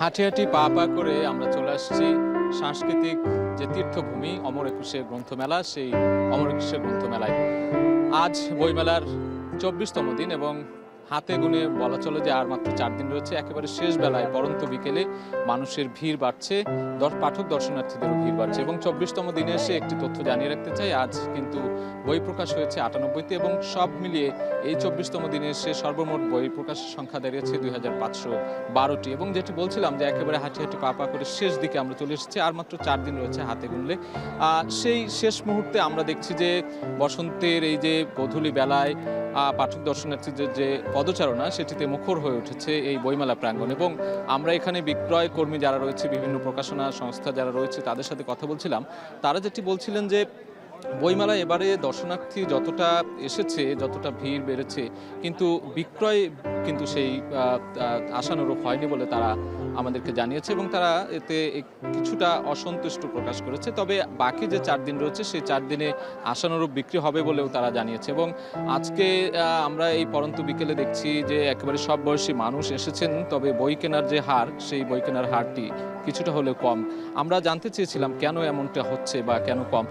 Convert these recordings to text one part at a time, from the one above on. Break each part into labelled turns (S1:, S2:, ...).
S1: হাঁটি হাঁটি পা পা করে আমরা চলে আসছি সাংস্কৃতিক যে তীর্থভূমি অমর একুশে গ্রন্থমেলা, সেই অমর একুশে গ্রন্থমেলায় আজ বইমেলার ২৪তম দিন এবং হাতে গুনে বলা চলে যে আর মাত্র 4 দিন রয়েছে। একেবারে শেষ বেলায় পরন্ত বিকেলে মানুষের ভিড় বাড়ছে, পাঠক দর্শনার্থীদেরও ভিড় বাড়ছে এবং ২৪তম দিনে এসে একটি তথ্য জানিয়ে রাখতে চাই, আজ কিন্তু বই প্রকাশ হয়েছে ৯৮টি এবং সব মিলিয়ে এই ২৪তম দিনে এসে সর্বমোট বই প্রকাশের সংখ্যা দাঁড়িয়েছে ২৫১২টি। এবং যেটি বলছিলাম যে একেবারে হাঁটি হাঁটি পা পা করে শেষ দিকে আমরা চলে এসেছি, আর মাত্র 4 দিন রয়েছে হাতে গুনলে। সেই শেষ মুহূর্তে আমরা দেখছি যে বসন্তের এই যে গোধূলি বেলায় পাঠক দর্শনার্থীদের যে পদচারণা সেটিতে মুখর হয়ে উঠেছে এই বইমেলা প্রাঙ্গণ। এবং আমরা এখানে বিক্রয় কর্মী যারা রয়েছে, বিভিন্ন প্রকাশনা সংস্থা যারা রয়েছে তাদের সাথে কথা বলছিলাম। তারা যেটি বলছিলেন যে বইমেলা এবারে দর্শনার্থী যতটা এসেছে, যতটা ভিড় বেড়েছে, কিন্তু বিক্রয় কিন্তু সেই আশানুরূপ হয়নি বলে তারা আমাদেরকে জানিয়েছে এবং তারা এতে কিছুটা অসন্তুষ্ট প্রকাশ করেছে। তবে বাকি যে 4 দিন রয়েছে সেই 4 দিনে আশানুরূপ বিক্রি হবে বলেও তারা জানিয়েছে। এবং আজকে আমরা এই পরন্ত বিকেলে দেখছি যে একেবারে সব বয়সী মানুষ এসেছেন, তবে বই কেনার যে হার, সেই বই কেনার হারটি কিছুটা হলেও কম। আমরা জানতে চেয়েছিলাম কেন এমনটা হচ্ছে বা কেন কম।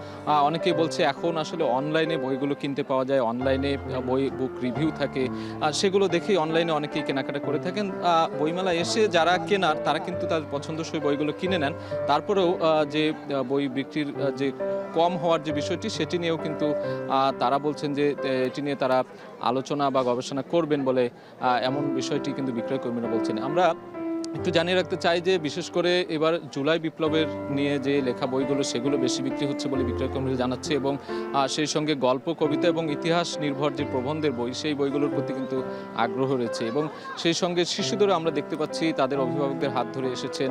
S1: অনেকেই বলছে এখন আসলে অনলাইনে বইগুলো কিনতে পাওয়া যায়, অনলাইনে বুক রিভিউ থাকে, সেগুলো দেখেই অনলাইনে অনেকেই কেনাকাটা করে থাকেন। বইমেলা এসে যারা কেনার তারা কিন্তু তাদের পছন্দসই বইগুলো কিনে নেন। তারপরেও যে বই বিক্রির যে কম হওয়ার যে বিষয়টি, সেটি নিয়েও কিন্তু তারা বলছেন যে এটি নিয়ে তারা আলোচনা বা গবেষণা করবেন বলে এমন বিষয়টি কিন্তু বিক্রয় কর্মীরা বলছেন। আমরা একটু জানিয়ে রাখতে চাই যে বিশেষ করে এবার জুলাই বিপ্লবের নিয়ে যে লেখা বইগুলো সেগুলো বেশি বিক্রি হচ্ছে বলে বিক্রয় কর্মীরা জানাচ্ছে এবং সেই সঙ্গে গল্প, কবিতা এবং ইতিহাস নির্ভর যে প্রবন্ধের বই, সেই বইগুলোর প্রতি কিন্তু আগ্রহ রয়েছে। এবং সেই সঙ্গে শিশুদেরও আমরা দেখতে পাচ্ছি তাদের অভিভাবকদের হাত ধরে এসেছেন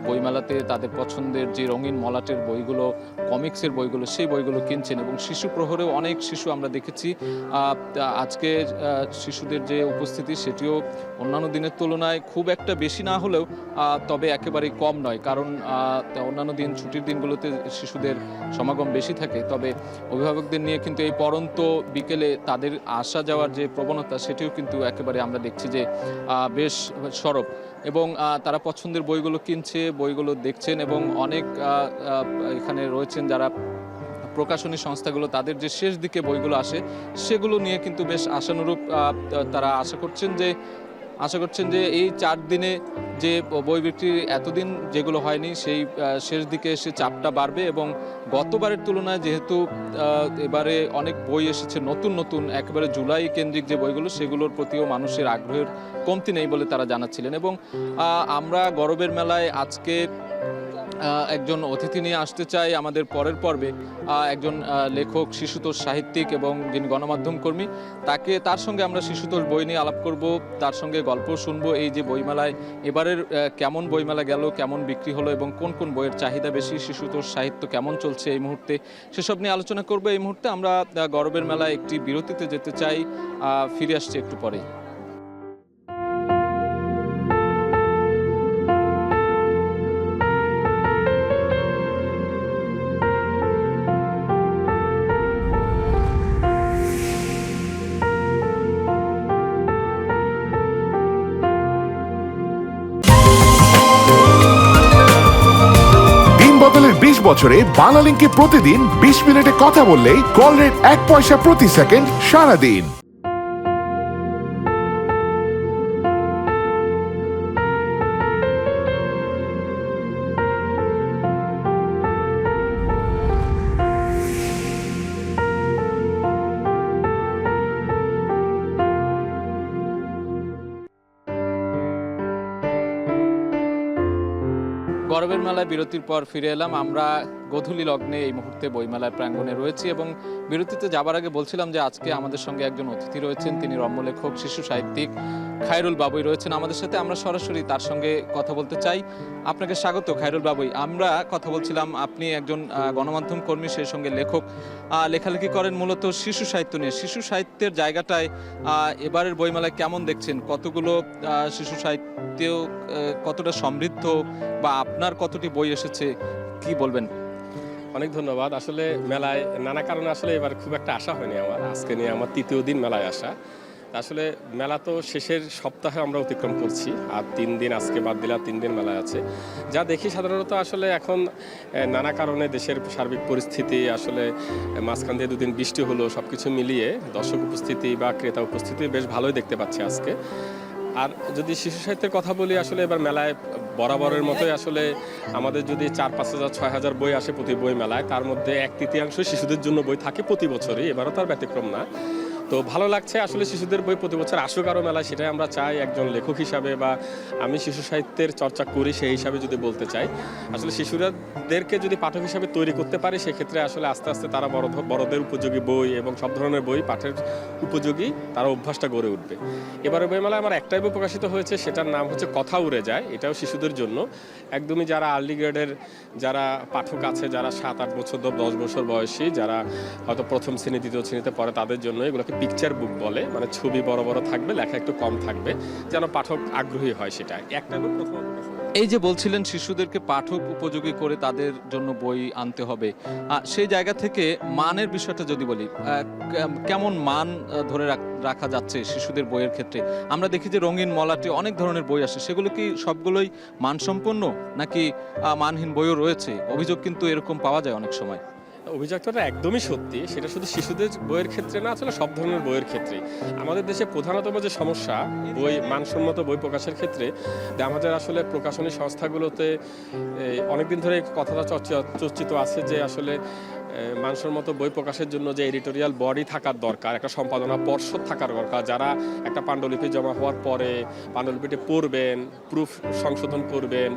S1: বইমেলাতে, তাদের পছন্দের যে রঙিন মলাটের বইগুলো, কমিক্সের বইগুলো, সেই বইগুলো কিনছেন। এবং শিশু প্রহরেও অনেক শিশু আমরা দেখেছি। আজকে শিশুদের যে উপস্থিতি সেটিও অন্যান্য দিনের তুলনায় খুব একটা বেশি না হলেও তবে একেবারেই কম নয়, কারণ অন্যান্য দিন ছুটির দিনগুলোতে শিশুদের সমাগম বেশি থাকে। তবে অভিভাবকদের নিয়ে কিন্তু এই পরন্ত বিকেলে তাদের আসা যাওয়ার যে প্রবণতা, সেটিও কিন্তু একেবারে আমরা দেখছি যে বেশ সরব। এবং তারা পছন্দের বইগুলো কিনছে, বইগুলো দেখছেন এবং অনেক এখানে রয়েছেন যারা প্রকাশনী সংস্থাগুলো, তাদের যে শেষ দিকে বইগুলো আসে সেগুলো নিয়ে কিন্তু বেশ আশানুরূপ তারা আশা করছেন যে এই 4 দিনে যে বই বিক্রি এতদিন যেগুলো হয়নি, সেই শেষ দিকে এসে চাপটা বাড়বে। এবং গতবারের তুলনায় যেহেতু এবারে অনেক বই এসেছে নতুন একেবারে জুলাই কেন্দ্রিক যে বইগুলো, সেগুলোর প্রতিও মানুষের আগ্রহের কমতি নেই বলে তারা জানাচ্ছিলেন। এবং আমরা গরবের মেলায় আজকে একজন অতিথি নিয়ে আসতে চাই আমাদের পরের পর্বে, একজন লেখক, শিশুতোষ সাহিত্যিক এবং যিনি গণমাধ্যম কর্মী। তার সঙ্গে আমরা শিশুতোষ বই নিয়ে আলাপ করব, তার সঙ্গে গল্প শুনবো, এই যে বইমেলায় এবারের কেমন বইমেলা গেল, কেমন বিক্রি হলো এবং কোন কোন বইয়ের চাহিদা বেশি, শিশুতোষ সাহিত্য কেমন চলছে এই মুহূর্তে, সেসব নিয়ে আলোচনা করবো। এই মুহূর্তে আমরা গরবের মেলায় একটি বিরতিতে যেতে চাই, ফিরে আসছি একটু পরেই।
S2: বদলের 20 বছরে বাংলালিংকে প্রতিদিন 20 মিনিটে কথা বললেই কল রেট 1 পয়সা প্রতি সেকেন্ড সারাদিন।
S1: গরবের মেলায় বিরতির পর ফিরে এলাম। আমরা গোধূলি লগ্নে এই মুহূর্তে বইমেলার প্রাঙ্গণে রয়েছি এবং বিরতিতে যাবার আগে বলছিলাম যে আজকে আমাদের সঙ্গে একজন অতিথি রয়েছেন, তিনি রম্য লেখক, শিশু সাহিত্যিক খায়রুল বাবুই রয়েছেন আমাদের সাথে। আমরা সরাসরি তার সঙ্গে কথা বলতে চাই। আপনাকে স্বাগত খায়রুল বাবুই। আমরা কথা বলছিলাম, আপনি একজন গণমাধ্যম কর্মী, সেই সঙ্গে লেখক, লেখালেখি করেন মূলত শিশু সাহিত্য নিয়ে। শিশু সাহিত্যের জায়গাটায় এবারের বইমেলায় কেমন দেখছেন? কতগুলো শিশু সাহিত্য কতটা সমৃদ্ধ বা আপনার কতটি বই এসেছে, কি বলবেন?
S3: অনেক ধন্যবাদ। আসলে মেলায় নানা কারণে আসলে এবার খুব একটা আশা হয়নি আমার। আজকে নিয়ে আমার 3য় দিন মেলায় আসা। আসলে মেলা তো শেষের সপ্তাহে আমরা অতিক্রম করছি, আর 3 দিন আজকে বাদ দিলে 3 দিন মেলা আছে। যা দেখি সাধারণত আসলে এখন নানা কারণে দেশের সার্বিক পরিস্থিতি আসলে মাঝখান দিয়ে 2 দিন বৃষ্টি হলো, সব কিছু মিলিয়ে দর্শক উপস্থিতি বা ক্রেতা উপস্থিতি বেশ ভালোই দেখতে পাচ্ছি আজকে। আর যদি শিশু সাহিত্যের কথা বলি, আসলে এবার মেলায় বরাবরের মতোই আসলে আমাদের যদি 4-5 হাজার 6 হাজার বই আসে প্রতি বই মেলায়, তার মধ্যে 1/3 শিশুদের জন্য বই থাকে প্রতি বছরই, এবারও তার ব্যতিক্রম না। তো ভালো লাগছে আসলে শিশুদের বই প্রতি বছর আসুক আরও মেলায়, সেটাই আমরা চাই একজন লেখক হিসাবে, বা আমি শিশু সাহিত্যের চর্চা করি সেই হিসাবে যদি বলতে চাই। আসলে শিশুরাদেরকে যদি পাঠক হিসাবে তৈরি করতে পারে, সেক্ষেত্রে আসলে আস্তে আস্তে তারা বড়দের উপযোগী বই এবং সব ধরনের বই পাঠের উপযোগী তারা অভ্যাসটা গড়ে উঠবে। এবারে বইমেলায় আমার একটাই বই প্রকাশিত হয়েছে, সেটার নাম হচ্ছে কথা উড়ে যায়। এটাও শিশুদের জন্য, একদমই যারা আর্লি গ্রেডের যারা পাঠক আছে, যারা 7-8 বছর 10 বছর বয়সী, যারা হয়তো প্রথম শ্রেণী 2য় শ্রেণীতে পড়ে, তাদের জন্য এগুলোকে পিকচার বুক বলে, মানে ছবি বড় বড় থাকবে, লেখা একটু কম থাকবে, যেন পাঠক আগ্রহী হয় সেটা একটা বই প্রথম।
S1: এই যে বলছিলেন শিশুদেরকে পাঠক উপযোগী করে তাদের জন্য বই আনতে হবে, সেই জায়গা থেকে মানের বিষয়টা যদি বলি, কেমন মান ধরে রাখা যাচ্ছে শিশুদের বইয়ের ক্ষেত্রে? আমরা দেখি যে রঙিন মলাটে অনেক ধরনের বই আসে, সেগুলো কি সবগুলোই মানসম্পন্ন নাকি মানহীন বইও রয়েছে? অভিযোগ কিন্তু এরকম পাওয়া যায় অনেক সময়।
S3: অভিযোগটা একদমই সত্যি, সেটা শুধু শিশুদের বইয়ের ক্ষেত্রে না, আসলে সব ধরনের বইয়ের ক্ষেত্রে। আমাদের দেশে প্রধানতম যে সমস্যা বই মানসম্মত বই প্রকাশের ক্ষেত্রে, আমাদের আসলে প্রকাশনী সংস্থাগুলোতে অনেকদিন ধরে কথাটা চর্চিত আছে যে আসলে মানসম্মত বই প্রকাশের জন্য যে এডিটোরিয়াল বডি থাকার দরকার, একটা সম্পাদনা পর্ষদ থাকার দরকার, যারা একটা পাণ্ডুলিপি জমা হওয়ার পরে পাণ্ডুলিপিটি পড়বেন, প্রুফ সংশোধন করবেন,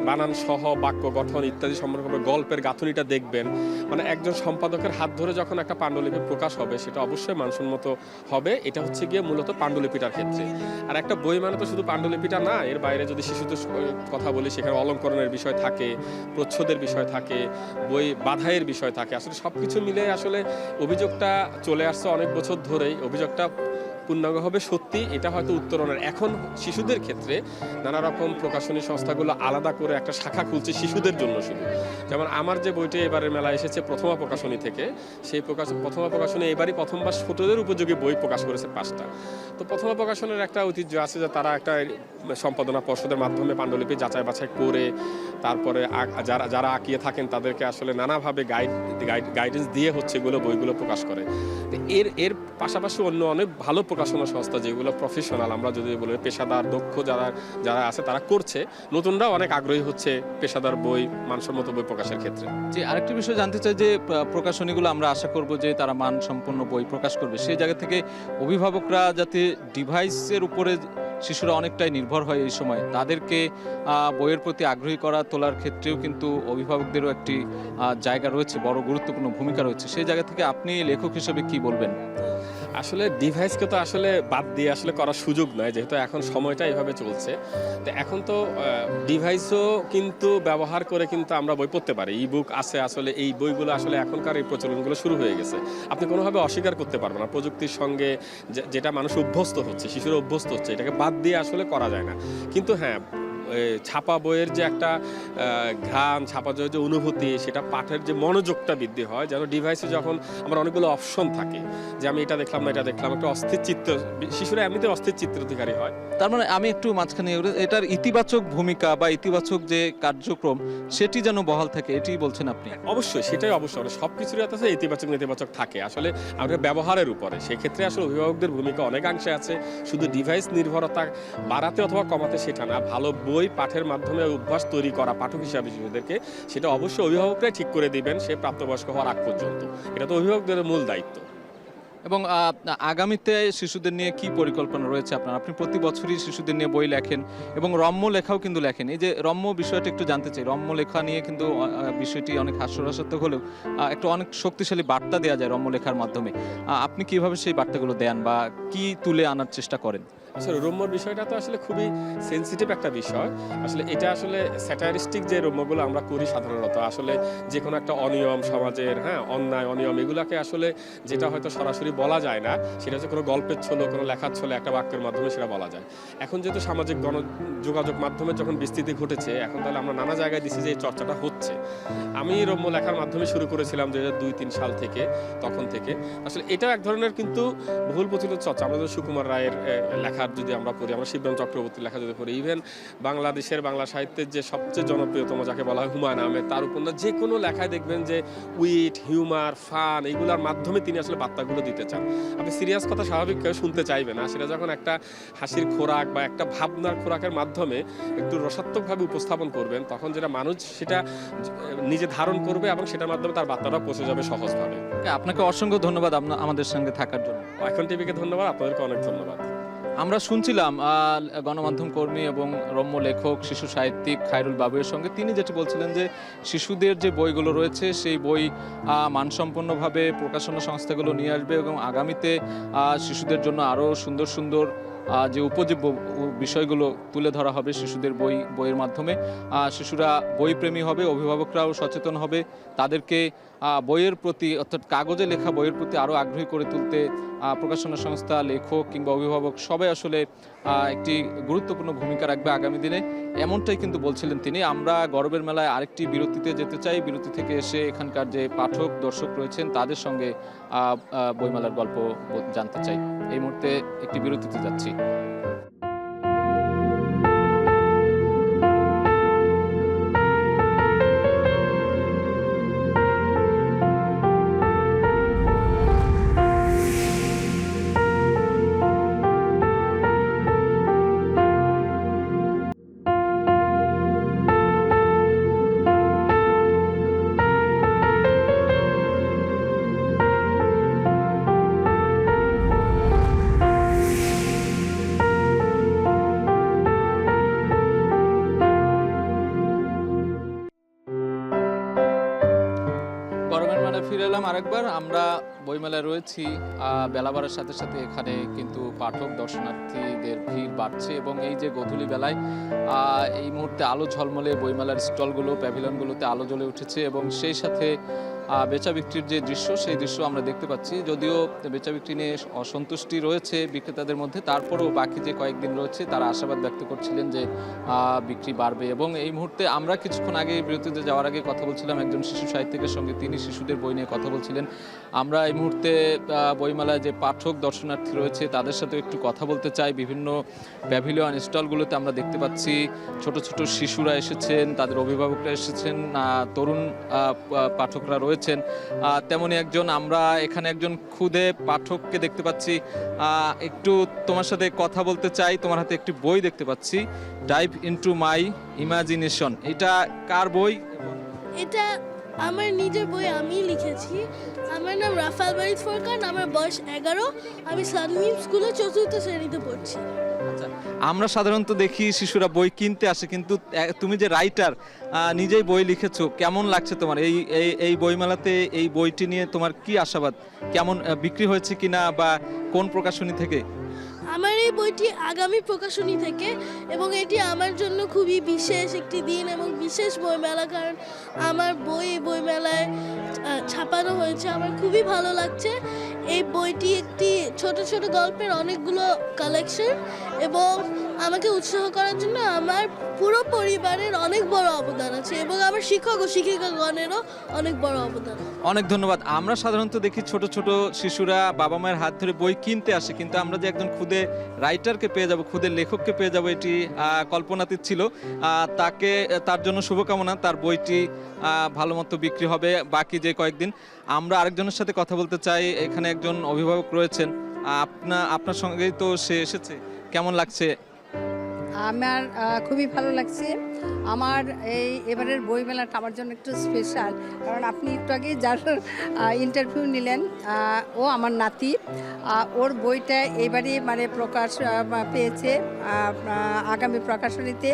S3: বানান সহ বাক্য গঠন ইত্যাদি সম্পর্কে গল্পের গাঁথুনিটা দেখবেন। মানে একজন সম্পাদকের হাত ধরে যখন একটা পাণ্ডুলিপি প্রকাশ হবে, সেটা অবশ্যই মানসম্মত হবে। এটা হচ্ছে গিয়ে মূলত পাণ্ডুলিপিটার ক্ষেত্রে। আর একটা বই মানে তো শুধু পাণ্ডুলিপিটা না, এর বাইরে যদি শিশুদের কথা বলি, সেখানে অলঙ্করণের বিষয় থাকে, প্রচ্ছদের বিষয় থাকে, বই বাধাইয়ের বিষয় থাকে। আসলে সব কিছু মিলে আসলে অভিযোগটা চলে আসছে অনেক বছর ধরেই। অভিযোগটা পূর্ণাঙ্গভাবে সত্যি, এটা হয়তো উত্তরণের। এখন শিশুদের ক্ষেত্রে নানা রকম প্রকাশনী সংস্থাগুলো আলাদা করে একটা শাখা খুলছে শিশুদের জন্য শুধু। যেমন আমার যে বইটি এবারের মেলায় এসেছে প্রথমা প্রকাশনী থেকে, সেই প্রথমা প্রকাশনী এবারই প্রথমবার ছোটদের উপযোগী বই প্রকাশ করেছে 5টা। তো প্রথমা প্রকাশনের একটা ঐতিহ্য আছে যে তারা একটা সম্পাদনা পর্ষদের মাধ্যমে পাণ্ডুলিপি যাচাই বাছাই করে, তারপরে যারা আঁকিয়ে থাকেন তাদেরকে আসলে নানাভাবে গাইডেন্স দিয়ে হচ্ছে এগুলো বইগুলো প্রকাশ করে। এর পাশাপাশি অন্য অনেক ভালো প্রকাশনা সংস্থা যেগুলো প্রফেশনাল, আমরা যদি বলি পেশাদার দক্ষ যারা আছে, তারা করছে। নতুনরাও অনেক আগ্রহী হচ্ছে পেশাদার বই মানসম্মত বই প্রকাশের ক্ষেত্রে।
S1: যে আরেকটি বিষয় জানতে চাই যে প্রকাশনীগুলো আমরা আশা করব যে তারা মানসম্পন্ন বই প্রকাশ করবে, সেই জায়গা থেকে অভিভাবকরা যাতে ডিভাইসের উপরে শিশুরা অনেকটাই নির্ভর হয় এই সময়, তাদেরকে বইয়ের প্রতি আগ্রহী তোলার ক্ষেত্রেও কিন্তু অভিভাবকদেরও একটি জায়গা রয়েছে, বড় গুরুত্বপূর্ণ ভূমিকা রয়েছে। সেই জায়গা থেকে আপনি লেখক হিসেবে কি বলবেন?
S3: আসলে ডিভাইসকে তো আসলে বাদ দিয়ে আসলে করার সুযোগ নয়, যেহেতু এখন সময়টা এভাবে চলছে। তো এখন তো ডিভাইসও কিন্তু ব্যবহার করে কিন্তু আমরা বই পড়তে পারি। ই বুক আছে, আসলে এই বইগুলো আসলে এখনকার এই প্রচলনগুলো শুরু হয়ে গেছে। আপনি কোনোভাবে অস্বীকার করতে পারবেন না, প্রযুক্তির সঙ্গে যেটা মানুষ অভ্যস্ত হচ্ছে, শিশুরা অভ্যস্ত হচ্ছে, এটাকে বাদ দিয়ে আসলে করা যায় না। কিন্তু হ্যাঁ, ছাপা বইয়ের যে একটা ঘ্রাণ, ছাপা বইয়ের যে অনুভূতি, সেটা পাঠের যে মনোযোগটা বৃদ্ধি হয়, যেন ডিভাইসে যখন আমার অনেকগুলো অপশন থাকে, যে আমি এটা দেখলাম না এটা দেখলাম, একটা অস্থির চিত্র, শিশুরা এমনিতে অস্থির চিত্র অধিকারী হয়।
S1: তার মানে আমি একটু মাঝখানে এটার ইতিবাচক ভূমিকা বা ইতিবাচক যে কার্যক্রম, সেটি যেন বহাল থাকে, এটি বলছেন আপনি?
S3: অবশ্যই, সেটাই অবশ্যই। মানে সব কিছুরই আছে ইতিবাচক নেতিবাচক থাকে, আসলে আমাদের ব্যবহারের উপরে। সেক্ষেত্রে আসলে অভিভাবকদের ভূমিকা অনেকাংশে আছে। শুধু ডিভাইস নির্ভরতা বাড়াতে অথবা কমাতে সেটা না, ভালো বই পাঠের মাধ্যমে অভ্যাস তৈরি করা পাঠক হিসাবে শিশুদেরকে, সেটা অবশ্যই অভিভাবকরাই ঠিক করে দিবেন সে প্রাপ্তবয়স্ক হওয়ার আগ পর্যন্ত। এটা তো অভিভাবকদের মূল দায়িত্ব।
S1: এবং আগামীতে শিশুদের নিয়ে কি পরিকল্পনা রয়েছে আপনার? আপনি প্রতি বছরই শিশুদের নিয়ে বই লেখেন এবং রম্য লেখাও কিন্তু লেখেন। এই যে রম্য বিষয়টা একটু জানতে চাই। রম্য লেখা নিয়ে কিন্তু বিষয়টি অনেক হাস্যরসাত্মক হলেও একটা অনেক শক্তিশালী বার্তা দেওয়া যায় রম্য লেখার মাধ্যমে। আপনি কিভাবে সেই বার্তাগুলো দেন বা কি তুলে আনার চেষ্টা করেন?
S3: আসলে রম্যর বিষয়টা তো আসলে খুবই সেনসিটিভ একটা বিষয়। আসলে এটা আসলে স্যাটারিস্টিক যে রম্যগুলো আমরা করি সাধারণত আসলে যে কোনো একটা অনিয়ম সমাজের, হ্যাঁ, অন্যায় অনিয়ম এগুলাকে আসলে যেটা হয়তো সরাসরি বলা যায় না, সেটা হচ্ছে কোনো গল্পের ছলে, কোনো লেখার ছলে, একটা বাক্যের মাধ্যমে সেটা বলা যায়। এখন যেহেতু সামাজিক যোগাযোগ মাধ্যমে যখন বিস্তৃতি ঘটেছে, এখন তাহলে আমরা নানা জায়গায় দিচ্ছি যে এই চর্চাটা হচ্ছে। আমি রম্য লেখার মাধ্যমে শুরু করেছিলাম 2002-03 সাল থেকে, তখন থেকে। আসলে এটাও এক ধরনের কিন্তু বহুল প্রচলিত চর্চা। আমরা যদি সুকুমার রায়ের লেখার যদি আমরা পড়ি, আমরা শিবরাম চক্রবর্তীর লেখা যদি পড়ি, ইভেন বাংলাদেশের বাংলা সাহিত্যের যে সবচেয়ে জনপ্রিয়তম যাকে বলা হয় হুমায়ুন আহমেদ, তার উপন্যাস যে কোনো লেখায় দেখবেন যে উইট, হিউমার, ফান এইগুলোর মাধ্যমে তিনি আসলে বার্তাগুলো দিতে চান। আপনি সিরিয়াস কথা স্বাভাবিক কেউ শুনতে চাইবে না, সেটা যখন একটা হাসির খোরাক বা একটা ভাবনার খোরাকের মাধ্যমে একটু রসাত্মকভাবে উপস্থাপন করবেন, তখন যেটা মানুষ সেটা নিজে ধারণ করবে এবং সেটার মাধ্যমে তার বার্তাটা পৌঁছে যাবে সহজভাবে।
S1: আপনাকে অসংখ্য ধন্যবাদ আমাদের সঙ্গে থাকার জন্য।
S3: এখন টিভিকে ধন্যবাদ, আপনাদেরকে অনেক ধন্যবাদ।
S1: আমরা শুনছিলাম গণমাধ্যম কর্মী এবং রম্য লেখক শিশু সাহিত্যিক খায়রুল বাবুয়ের সঙ্গে। তিনি যেটি বলছিলেন যে শিশুদের যে বইগুলো রয়েছে সেই বই মানসম্পন্নভাবে প্রকাশনা সংস্থাগুলো নিয়ে আসবে এবং আগামীতে শিশুদের জন্য আরও সুন্দর সুন্দর যে উপজীব্য বিষয়গুলো তুলে ধরা হবে শিশুদের বইয়ের মাধ্যমে। শিশুরা বইপ্রেমী হবে, অভিভাবকরাও সচেতন হবে, তাদেরকে বইয়ের প্রতি অর্থাৎ কাগজে লেখা বইয়ের প্রতি আরও আগ্রহী করে তুলতে প্রকাশনা সংস্থা, লেখক কিংবা অভিভাবক সবাই আসলে একটি গুরুত্বপূর্ণ ভূমিকা রাখবে আগামী দিনে, এমনটাই কিন্তু বলছিলেন তিনি। আমরা গরবের মেলায় আরেকটি বিরতিতে যেতে চাই। বিরতি থেকে এসে এখানকার যে পাঠক দর্শক রয়েছেন তাদের সঙ্গে বইমেলার গল্প জানতে চাই। এই মুহূর্তে একটি বিরতিতে যাচ্ছি। গরমের মেলায় ফিরে এলাম আরেকবার। আমরা বইমেলায় রয়েছি, বেলা বাড়ার সাথে সাথে এখানে কিন্তু পাঠক দর্শনার্থীদের ভিড় বাড়ছে এবং এই যে গোধূলি বেলায় এই মুহূর্তে আলো ঝলমলে বইমেলার স্টলগুলো, প্যাভিলিয়নগুলোতে আলো জ্বলে উঠেছে এবং সেই সাথে বেচা বিক্রির যে দৃশ্য সেই দৃশ্য আমরা দেখতে পাচ্ছি। যদিও বেচা বিক্রি নিয়ে অসন্তুষ্টি রয়েছে বিক্রেতাদের মধ্যে, তারপরেও বাকি যে কয়েকদিন রয়েছে তারা আশাবাদ ব্যক্ত করছিলেন যে বিক্রি বাড়বে। এবং এই মুহূর্তে আমরা কিছুক্ষণ আগে বিরতিতে যাওয়ার আগে কথা বলছিলাম একজন শিশু সাহিত্যিকের সঙ্গে, তিনি শিশুদের বই নিয়ে কথা বলছিলেন। আমরা এই মুহূর্তে বইমেলায় যে পাঠক দর্শনার্থী রয়েছে তাদের সাথে একটু কথা বলতে চাই। বিভিন্ন প্যাভিলিয়ন স্টলগুলোতে আমরা দেখতে পাচ্ছি ছোট ছোট শিশুরা এসেছেন, তাদের অভিভাবকরা এসেছেন, তরুণ পাঠকরা রয়েছেন। তেমনই আমরা এখানে একজন ক্ষুদে পাঠককে দেখতে পাচ্ছি। একটু তোমার সাথে কথা বলতে চাই। তোমার হাতে একটি বই দেখতে পাচ্ছি, ডাইভ ইনটু মাই ইমাজিনেশন। এটা কার বই?
S4: এটা আমার নিজের বই, আমি লিখেছি। আমার নাম রাফাল বারিদ ফোরকান, আমার বয়স 11, আমি সানমিম স্কুলে 4th শ্রেণীতে পড়ছি।
S1: আচ্ছা, আমরা সাধারণত দেখি শিশুরা বই কিনতে আসে, কিন্তু তুমি যে রাইটার, নিজেই বই লিখেছো, কেমন লাগছে তোমার এই বইমেলাতে? এই বইটি নিয়ে তোমার কি আশাবাদ? কেমন বিক্রি হয়েছে কিনা বা কোন প্রকাশনী থেকে?
S4: আমার এই বইটি আগামী প্রকাশনী থেকে এবং এটি আমার জন্য খুবই বিশেষ একটি দিন এবং বিশেষ বইমেলা, কারণ আমার বই বইমেলায় ছাপানো হয়েছে। আমার খুবই ভালো লাগছে। এই বইটি একটি ছোট ছোট গল্পের অনেকগুলো কালেকশন এবং আমাকে উৎসাহ করার জন্য আমার পুরো পরিবারের অনেক বড় অবদান আছে এবং আমার শিক্ষক ও শিক্ষিকাগণেরও অনেক বড় অবদান।
S1: অনেক ধন্যবাদ। আমরা সাধারণত দেখি ছোট ছোট শিশুরা বাবা মায়ের হাত ধরে বই কিনতে আসে, কিন্তু আমরা যে একজন খুদে রাইটারকে পেয়ে যাব, খুদে লেখককে পেয়ে যাব, এটি কল্পনাতীত ছিল। তার জন্য শুভকামনা। তার বইটি ভালো মতো বিক্রি হবে বাকি যে কয়েকদিন। আমরা আরেকজনের সাথে কথা বলতে চাই। এখানে একজন অভিভাবক রয়েছেন, আপনার সঙ্গেই তো সে এসেছে, কেমন লাগছে?
S5: আমার খুবই ভালো লাগছে। আমার এবারের বইমেলাটা আমার জন্য একটু স্পেশাল, কারণ আপনি একটু আগে যার ইন্টারভিউ নিলেন ও আমার নাতি। ওর বইটা এবারে মানে প্রকাশ পেয়েছে আগামী প্রকাশনীতে,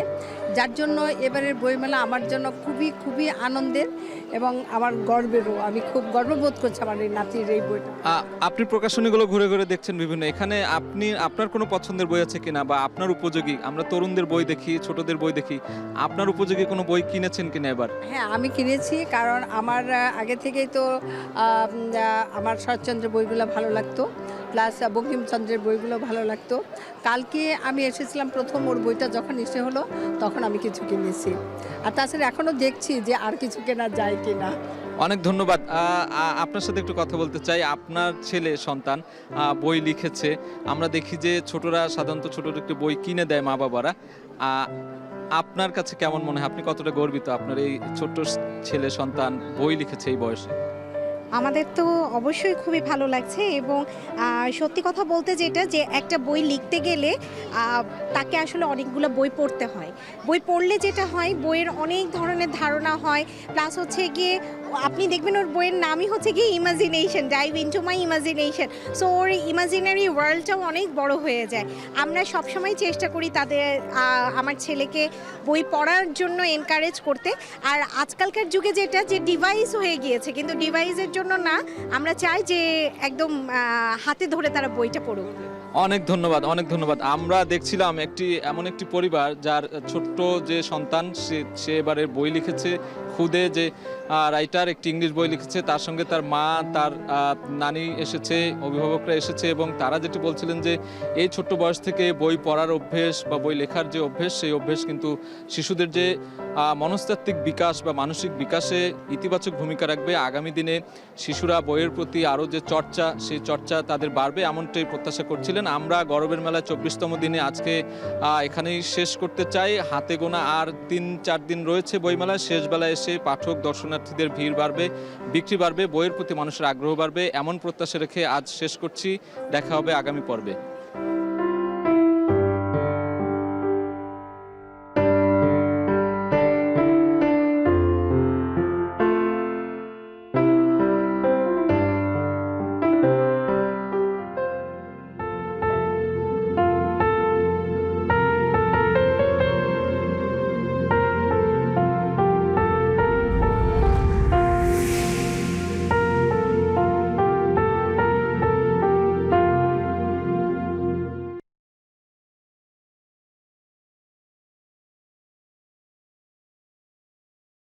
S5: যার জন্য এবারের বইমেলা আমার জন্য খুবই খুবই আনন্দের এবং আমার গর্বেরও। আমি খুব গর্ববোধ করছি আমার এই নাতির এই বইটা।
S1: আপনি প্রকাশনীগুলো ঘুরে ঘুরে দেখছেন বিভিন্ন, এখানে আপনার কোনো পছন্দের বই আছে কিনা বা আপনার উপযোগী? আমরা তরুণদের বই দেখি, ছোটদের বই দেখি, আপনার উপযোগী কোনো বই কিনেছেন কিনা এবার?
S5: হ্যাঁ, আমি কিনেছি, কারণ আমার আগে থেকেই তো আমার শরৎচন্দ্রের বইগুলো ভালো লাগতো, প্লাস বঙ্কিমচন্দ্রের বইগুলো ভালো লাগতো। কালকে আমি এসেছিলাম প্রথম, ওর বইটা যখন এসে হলো তখন আমি কিছু কিনেছি, আর তাছাড়া এখনও দেখছি যে আর কিছু কেনা যায় কিনা।
S1: অনেক ধন্যবাদ। আপনার সাথে একটু কথা বলতে চাই। আপনার ছেলে সন্তান বই লিখেছে, আমরা দেখি যে ছোটরা সাধারণত ছোট একটি বই কিনে দেয় মা বাবারা। আপনার কাছে কেমন মনে হয়, আপনি কতটা গর্বিত আপনার এই ছোট্ট ছেলে সন্তান বই লিখেছে এই বয়সে?
S6: আমাদের তো অবশ্যই খুবই ভালো লাগছে, এবং সত্যি কথা বলতে যেটা, যে একটা বই লিখতে গেলে তাকে আসলে অনেকগুলো বই পড়তে হয়। বই পড়লে যেটা হয়, বইয়ের অনেক ধরনের ধারণা হয়, প্লাস হচ্ছে গিয়ে আপনি দেখবেন ওর বইয়ের নামই হচ্ছে গিয়ে imagination, dive into my imagination. So ওর ইমাজিনারি ওয়ার্ল্ডটাও অনেক বড় হয়ে যায়। আমরা সবসময় চেষ্টা করি আমার ছেলেকে বই পড়ার জন্য এনকারেজ করতে। আর আজকালকার যুগে যেটা, যে ডিভাইস হয়ে গিয়েছে, কিন্তু ডিভাইসের জন্য না, আমরা চাই যে একদম হাতে ধরে তারা বইটা পড়ুক।
S1: অনেক ধন্যবাদ, অনেক ধন্যবাদ। আমরা দেখছিলাম এমন একটি পরিবার যার ছোট্ট যে সন্তান সে এবারে বই লিখেছে, খুদে যে রাইটার একটি ইংলিশ বই লিখেছে, তার সঙ্গে তার মা, তার নানি এসেছে, অভিভাবকরা এসেছে, এবং তারা যেটি বলছিলেন যে এই ছোট্ট বয়স থেকে বই পড়ার অভ্যেস বা বই লেখার যে অভ্যেস, সেই অভ্যেস কিন্তু শিশুদের যে মনস্তাত্ত্বিক বিকাশ বা মানসিক বিকাশে ইতিবাচক ভূমিকা রাখবে। আগামী দিনে শিশুরা বইয়ের প্রতি আরও যে চর্চা, সেই চর্চা তাদের বাড়বে, এমনটাই প্রত্যাশা করছিলেন। আমরা গরবের মেলা 24তম দিনে আজকে এখানেই শেষ করতে চাই। হাতে গোনা আর 3-4 দিন রয়েছে বইমেলায়। শেষ বেলায় এসে পাঠক দর্শনার্থীদের ভিড় বাড়বে, বিক্রি বাড়বে, বইয়ের প্রতি মানুষের আগ্রহ বাড়বে, এমন প্রত্যাশা রেখে আজ শেষ করছি। দেখা হবে আগামী পর্বে।